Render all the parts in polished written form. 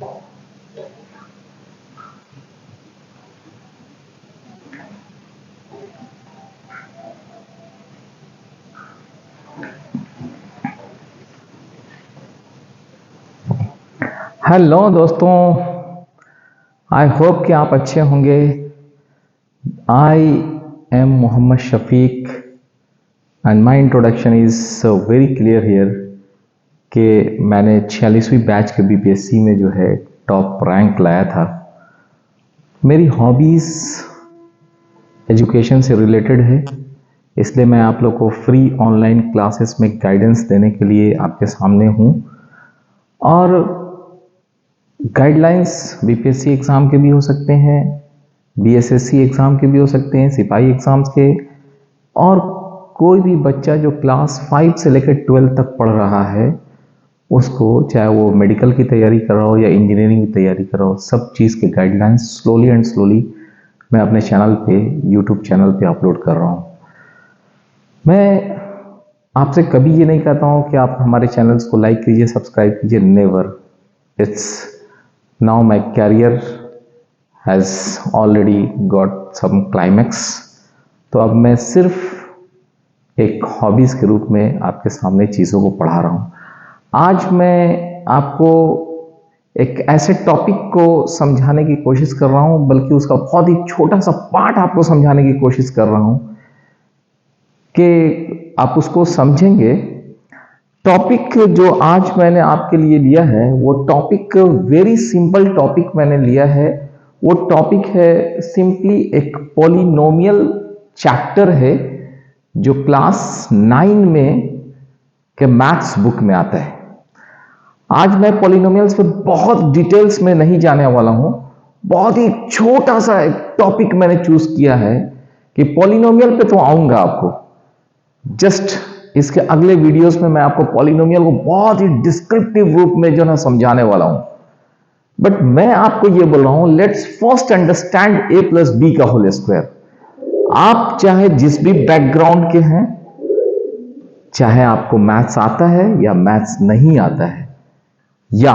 Hello दोस्तों, I hope कि आप अच्छे होंगे। I am Mohammad Shafiq and my introduction is very clear here कि मैंने 46वीं बैच के बीपीएससी में जो है टॉप रैंक लाया था। मेरी हॉबीज़ एजुकेशन से रिलेटेड है, इसलिए मैं आप लोग को फ्री ऑनलाइन क्लासेस में गाइडेंस देने के लिए आपके सामने हूँ। और गाइडलाइंस बीपीएससी एग्ज़ाम के भी हो सकते हैं, बीएसएससी एग्ज़ाम के भी हो सकते हैं, सिपाही एग्ज़ाम्स के, और कोई भी बच्चा जो क्लास 5 से लेकर 12 तक पढ़ रहा है उसको, चाहे वो मेडिकल की तैयारी कर रहा हो या इंजीनियरिंग की तैयारी कर रहा हो, सब चीज़ के गाइडलाइंस स्लोली एंड स्लोली मैं अपने चैनल पे, यूट्यूब चैनल पे अपलोड कर रहा हूँ। मैं आपसे कभी ये नहीं कहता हूँ कि आप हमारे चैनल्स को लाइक कीजिए, सब्सक्राइब कीजिए, never. It's now my career has already got some climax. तो अब मैं सिर्फ एक हॉबीज़ के रूप में आपके सामने चीज़ों को पढ़ा रहा हूँ। आज मैं आपको एक ऐसे टॉपिक को समझाने की कोशिश कर रहा हूँ, बल्कि उसका बहुत ही छोटा सा पार्ट आपको समझाने की कोशिश कर रहा हूँ कि आप उसको समझेंगे। टॉपिक जो आज मैंने आपके लिए लिया है वो टॉपिक वेरी सिंपल टॉपिक मैंने लिया है। वो टॉपिक है सिंपली एक पॉलिनोमियल चैप्टर है जो क्लास 9 में के मैथ्स बुक में आता है। आज मैं पॉलिनोमियल्स पे बहुत डिटेल्स में नहीं जाने वाला हूं, बहुत ही छोटा सा एक टॉपिक मैंने चूज किया है कि पॉलिनोमियल पे तो आऊंगा आपको, जस्ट इसके अगले वीडियोस में मैं आपको पॉलिनोमियल को बहुत ही डिस्क्रिप्टिव रूप में जो है समझाने वाला हूं। बट मैं आपको ये बोल रहा हूं, let's first understand a plus b का होल स्क्वायर। आप चाहे जिस भी बैकग्राउंड के हैं, चाहे आपको मैथ्स आता है या मैथ्स नहीं आता है, या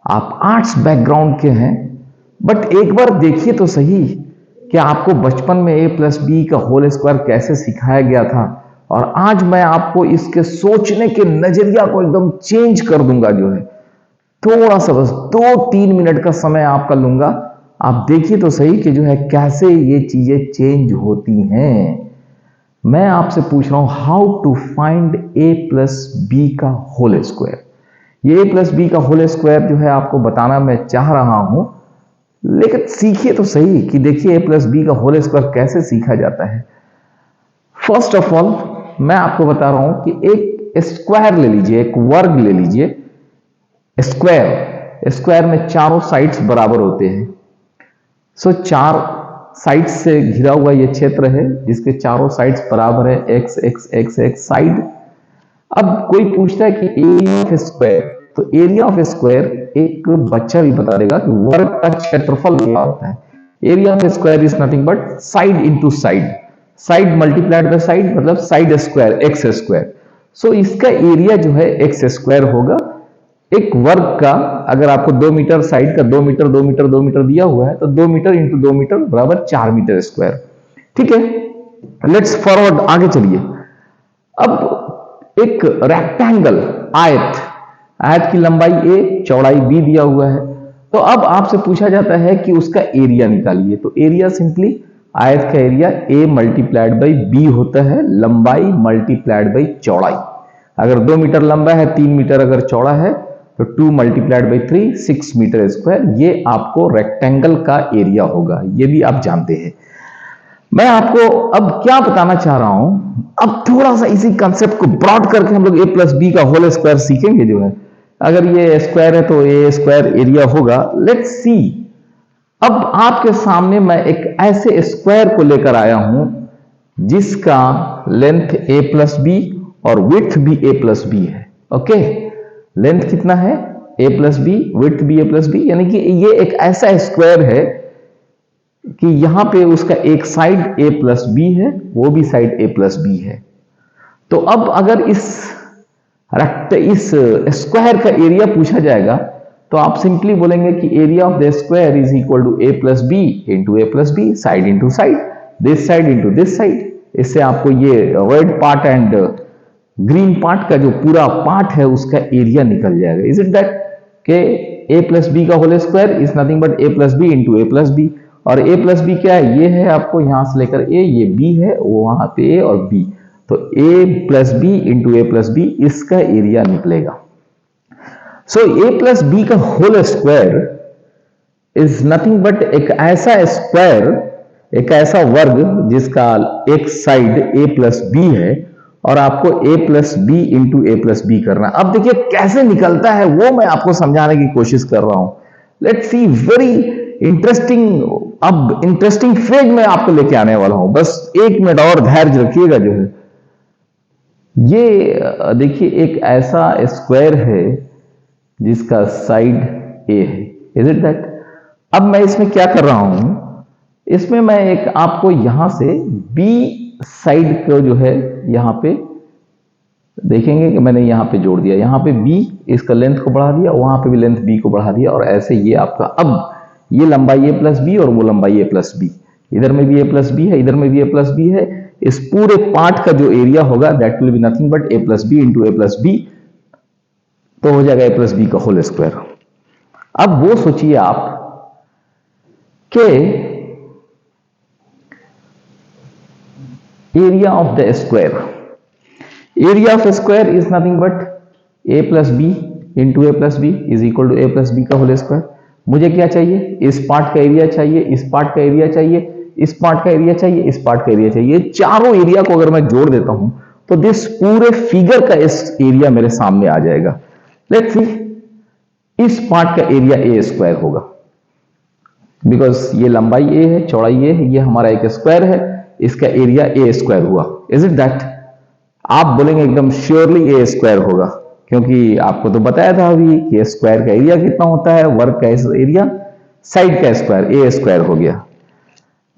आप आर्ट्स बैकग्राउंड के हैं, बट एक बार देखिए तो सही कि आपको बचपन में ए प्लस बी का होल स्क्वायर कैसे सिखाया गया था। और आज मैं आपको इसके सोचने के नजरिया को एकदम चेंज कर दूंगा। जो है थोड़ा सा बस 2-3 मिनट का समय आपका लूंगा, आप देखिए तो सही कि जो है कैसे ये चीजें चेंज होती हैं। मैं आपसे पूछ रहा हूं how to find a plus b का होल स्क्वायर। ये ए प्लस बी का होल स्क्वायर जो है आपको बताना मैं चाह रहा हूं, लेकिन सीखिए तो सही कि देखिए ए प्लस बी का होल स्क्वायर कैसे सीखा जाता है। फर्स्ट ऑफ ऑल मैं आपको बता रहा हूं कि एक स्क्वायर ले लीजिए, एक वर्ग ले लीजिए। स्क्वायर में चारों साइड्स बराबर होते हैं। सो 4 साइड से घिरा हुआ ये क्षेत्र है जिसके चारों साइड्स बराबर है, x x x x side. अब कोई पूछता है कि एरिया ऑफ स्क्वायर, तो एरिया ऑफ स्क्वायर एक बच्चा भी बता देगा कि वर्ग का क्षेत्रफल क्या होता है। Area of square is nothing but side into side, side multiplied by side, मतलब साइड स्क्वायर एक्स स्क्वायर। सो इसका एरिया जो है एक्स स्क्वायर होगा। एक वर्ग का अगर आपको 2 मीटर साइड का 2 मीटर 2 मीटर 2 मीटर दिया हुआ है, तो 2 मीटर इंटू 2 मीटर बराबर 4 मीटर स्क्वायर। ठीक है, लेट्स फॉरवर्ड, आगे चलिए। अब एक रेक्टेंगल, आयत, आयत की लंबाई a, चौड़ाई b दिया हुआ है। तो अब आपसे पूछा जाता है कि उसका एरिया निकालिए। तो एरिया सिंपली आयत का area a multiplied by b होता है, लंबाई मल्टीप्लाइड बाई चौड़ाई। अगर 2 मीटर लंबा है, 3 मीटर अगर चौड़ा है, तो 2 मल्टीप्लाइड बाई 3, 6 मीटर स्क्वायर। ये आपको रेक्टेंगल का एरिया होगा, ये भी आप जानते हैं। मैं आपको अब क्या बताना चाह रहा हूं, अब थोड़ा सा इसी कंसेप्ट को ब्रॉड करके हम लोग ए प्लस बी का होल स्क्वायर सीखेंगे। जो है अगर ये स्क्वायर है तो ए स्क्वायर एरिया होगा। Let's see. अब आपके सामने मैं एक ऐसे स्क्वायर को लेकर आया हूं जिसका लेंथ ए प्लस बी और विड्थ भी ए प्लस बी है। ओके, लेंथ कितना है, ए प्लस बी, विड्थ भी ए प्लस बी, यानी कि ये एक ऐसा स्क्वायर है कि यहां पे उसका एक साइड ए प्लस बी है, वो भी साइड ए प्लस बी है। तो अब अगर इस स्क्वायर का एरिया पूछा जाएगा तो आप सिंपली बोलेंगे कि area of the square is equal to a plus b into a plus b, side into side, this side into this side. इससे आपको ये red part and green part का जो पूरा पार्ट है उसका एरिया निकल जाएगा। इज इट दैट के ए प्लस बी का whole square is nothing but a plus b into a plus b, और ए प्लस बी क्या है, ये है आपको यहां से लेकर ए, ये बी है, वो वहां पे ए और बी, तो a plus b into a plus b इसका एरिया निकलेगा। सो ए प्लस बी का whole square is nothing but एक ऐसा स्क्वायर, एक ऐसा वर्ग जिसका एक साइड ए प्लस बी है और आपको ए plus b into a plus B करना। अब देखिए कैसे निकलता है वो मैं आपको समझाने की कोशिश कर रहा हूं। लेट्स सी, वेरी इंटरेस्टिंग, अब इंटरेस्टिंग फेज में आपको लेके आने वाला हूं, बस 1 मिनट और धैर्य रखिएगा। जो है ये देखिए एक ऐसा स्क्वायर है जिसका साइड ए है, इज इट दैट। अब मैं इसमें क्या कर रहा हूं, इसमें मैं एक आपको यहां से बी साइड को जो है यहां पे देखेंगे कि मैंने यहां पे जोड़ दिया, यहां पे बी, इसका लेंथ को बढ़ा दिया, वहां पे भी लेंथ बी को बढ़ा दिया, और ऐसे ये आपका अब ये लंबाई ए प्लस बी और वो लंबाई ए प्लस बी, इधर में भी ए प्लस बी है, इधर में भी ए प्लस बी है। इस पूरे पार्ट का जो एरिया होगा that will be nothing but a plus b into a plus b, तो हो जाएगा ए प्लस बी का होल स्क्वायर। अब वो सोचिए आप के area of the square, area of square is nothing but a plus b into a plus b is equal to a plus b का होल स्क्वायर। मुझे क्या चाहिए, इस पार्ट का एरिया चाहिए, इस पार्ट का एरिया चाहिए, इस पार्ट का एरिया चाहिए, इस पार्ट का एरिया चाहिए। चारों एरिया को अगर मैं जोड़ देता हूं तो दिस पूरे फिगर का इस एरिया मेरे सामने आ जाएगा। लेट्स सी, इस पार्ट का एरिया ए स्क्वायर होगा, बिकॉज ये लंबाई ए है, चौड़ाई ए है, ये हमारा एक स्क्वायर है, इसका एरिया ए स्क्वायर हुआ। Is it that? आप बोलेंगे एकदम श्योरली ए स्क्वायर होगा, क्योंकि आपको तो बताया था अभी कि स्क्वायर का एरिया कितना होता है, वर्ग का एरिया साइड का स्क्वायर, ए स्क्वायर हो गया।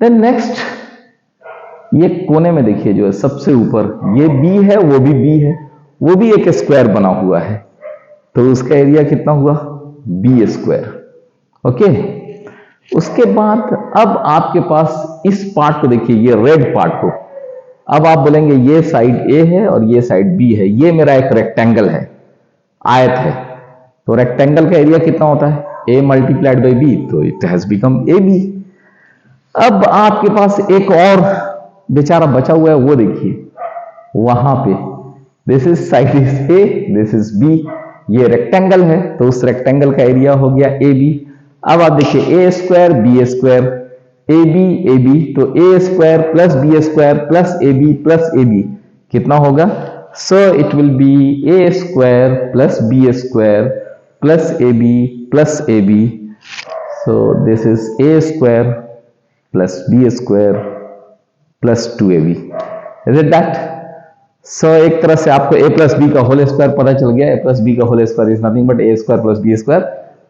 देन नेक्स्ट, ये कोने में देखिए जो है सबसे ऊपर ये बी है, वो भी बी है, वो भी एक स्क्वायर बना हुआ है, तो उसका एरिया कितना हुआ, बी स्क्वायर। ओके, उसके बाद अब आपके पास इस पार्ट को देखिए, ये रेड पार्ट को, अब आप बोलेंगे ये साइड ए है और ये साइड बी है, ये मेरा एक रेक्टेंगल है, आयत है, तो रेक्टेंगल का एरिया कितना होता है, ए मल्टीप्लाइड बाई बी, तो it has become a b. अब आपके पास एक और बेचारा बचा हुआ है, वो देखिए वहां पे, this is side is a, this is b, ये रेक्टेंगल है, तो उस रेक्टेंगल का एरिया हो गया ए बी। अब आप देखिए a square b square a b, तो a square plus b square plus a b कितना होगा, so it will be a square plus b square plus a b, so this is a square plus b square plus 2ab। Is it that? So एक तरह से आपको a plus b का whole square पता चल गया, a plus b का whole square is nothing but a square plus b square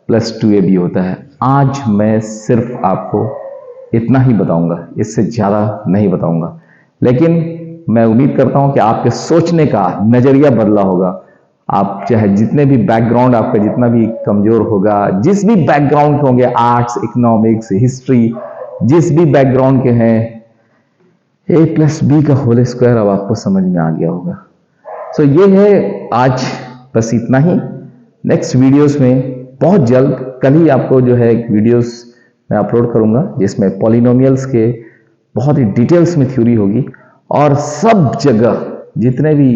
plus 2ab होता है। आज मैं सिर्फ आपको इतना ही बताऊंगा, इससे ज्यादा नहीं बताऊंगा, लेकिन मैं उम्मीद करता हूं कि आपके सोचने का नजरिया बदला होगा। आप चाहे जितने भी बैकग्राउंड आपका जितना भी कमजोर होगा, जिस भी बैकग्राउंड के होंगे, आर्ट्स, इकोनॉमिक्स, हिस्ट्री, जिस भी बैकग्राउंड के हैं, ए प्लस बी का होल स्क्वायर अब आपको समझ में आ गया होगा। सो ये है आज, बस इतना ही। नेक्स्ट वीडियोस में बहुत जल्द, कल ही आपको जो है एक वीडियोस मैं अपलोड करूंगा जिसमें पॉलिनोमियल्स के बहुत ही डिटेल्स में थ्योरी होगी, और सब जगह जितने भी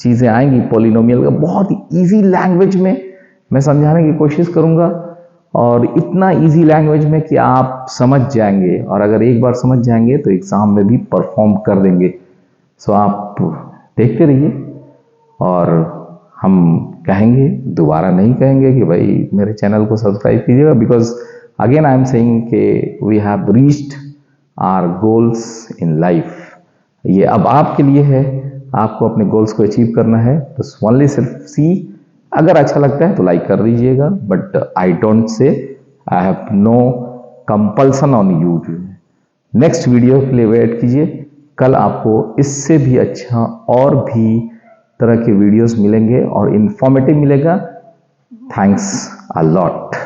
चीजें आएंगी पॉलिनोमियल का बहुत ही इजी लैंग्वेज में मैं समझाने की कोशिश करूंगा, और इतना इजी लैंग्वेज में कि आप समझ जाएंगे, और अगर एक बार समझ जाएंगे तो एग्जाम में भी परफॉर्म कर देंगे। सो आप देखते रहिए, और हम कहेंगे, दोबारा नहीं कहेंगे कि भाई मेरे चैनल को सब्सक्राइब कीजिएगा, because again I am saying कि we have reached our goals in life. ये अब आपके लिए है, आपको अपने गोल्स को अचीव करना है, बस ओनली सिर्फ सी। अगर अच्छा लगता है तो लाइक कर दीजिएगा, but I don't say, I have no compulsion on you. Next video के लिए वेट कीजिए, कल आपको इससे भी अच्छा और भी तरह के वीडियोस मिलेंगे और इंफॉर्मेटिव मिलेगा। Thanks a lot.